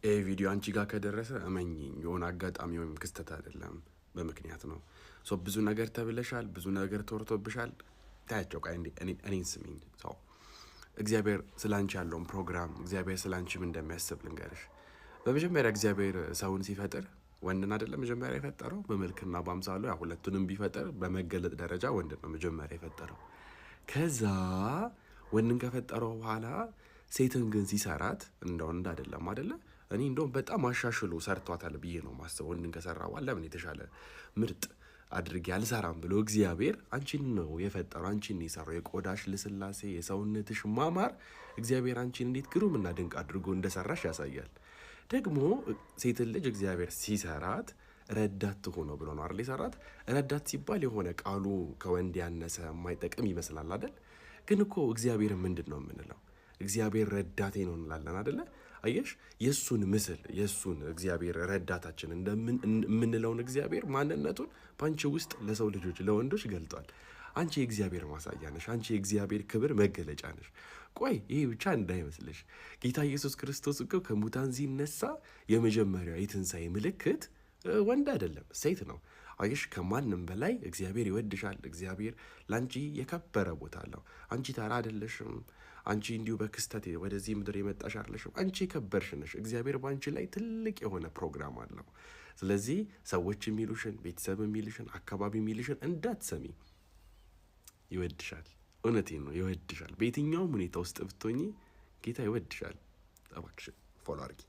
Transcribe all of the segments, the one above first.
ይሄ ቪዲዮ አንቺ ጋር ከደረሰ እመኚኝ የሆነ አጋጣሚ ወይም ክስተት አይደለም፣ በምክንያት ነው። ብዙ ነገር ተብለሻል፣ ብዙ ነገር ተወርቶብሻል። ታያቸው ቃይ እኔን ስሚኝ። እግዚአብሔር ስላንቺ ያለውን ፕሮግራም እግዚአብሔር ስላንቺ ምን እንደሚያስብ ልንገርሽ። በመጀመሪያ እግዚአብሔር ሰውን ሲፈጥር ወንድን አይደለም መጀመሪያ የፈጠረው፣ በመልክና በአምሳሉ ያ ሁለቱንም ቢፈጠር በመገለጥ ደረጃ ወንድን ነው መጀመሪያ የፈጠረው። ከዛ ወንድን ከፈጠረው በኋላ ሴትን ግን ሲሰራት እንደ ወንድ አይደለም አይደለ? እኔ እንደውም በጣም አሻሽሎ ሰርቷታል ብዬ ነው ማስበው። ወንድን ከሰራ በኋላ ለምን የተሻለ ምርጥ አድርጌ አልሰራም ብሎ እግዚአብሔር አንቺን ነው የፈጠረው፣ አንቺን ነው የሰራው። የቆዳሽ ልስላሴ፣ የሰውነትሽ ማማር እግዚአብሔር አንቺን እንዴት ግሩምና ድንቅ አድርጎ እንደሰራሽ ያሳያል። ደግሞ ሴትን ልጅ እግዚአብሔር ሲሰራት ረዳት ትሆነው ብሎ ነው አይደል የሰራት። ረዳት ሲባል የሆነ ቃሉ ከወንድ ያነሰ የማይጠቅም ይመስላል አይደል? ግን እኮ እግዚአብሔር ምንድን ነው የምንለው? እግዚአብሔር ረዳቴ ነው እንላለን አይደለ? አየሽ፣ የሱን ምስል የሱን እግዚአብሔር ረዳታችን እንደምንለውን እግዚአብሔር ማንነቱን በአንቺ ውስጥ ለሰው ልጆች ለወንዶች ገልጧል። አንቺ የእግዚአብሔር ማሳያ ነሽ። አንቺ የእግዚአብሔር ክብር መገለጫ ነሽ። ቆይ ይሄ ብቻ እንዳይመስልሽ፣ ጌታ ኢየሱስ ክርስቶስ እኮ ከሙታን ሲነሳ የመጀመሪያው የትንሣኤ ምልክት ወንድ አይደለም ሴት ነው። አየሽ፣ ከማንም በላይ እግዚአብሔር ይወድሻል። እግዚአብሔር ላንቺ የከበረ ቦታ አለው። አንቺ ተራ አይደለሽም። አንቺ እንዲሁ በክስተት ወደዚህ ምድር የመጣሽ አይደለሽም። አንቺ የከበርሽ ነሽ። እግዚአብሔር ባንቺ ላይ ትልቅ የሆነ ፕሮግራም አለው። ስለዚህ ሰዎች የሚሉሽን፣ ቤተሰብ የሚልሽን፣ አካባቢ የሚልሽን እንዳትሰሚ። ይወድሻል። እውነቴን ነው፣ ይወድሻል። በየትኛውም ሁኔታ ውስጥ ብትሆኚ ጌታ ይወድሻል። እባክሽን ፎሎ አድርጊ።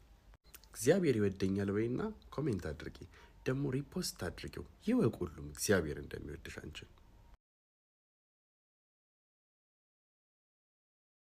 እግዚአብሔር ይወደኛል በይና ኮሜንት አድርጊ። ደግሞ ሪፖስት አድርጊው። ይወቅ ሁሉም እግዚአብሔር እንደሚወድሽ አንቺን።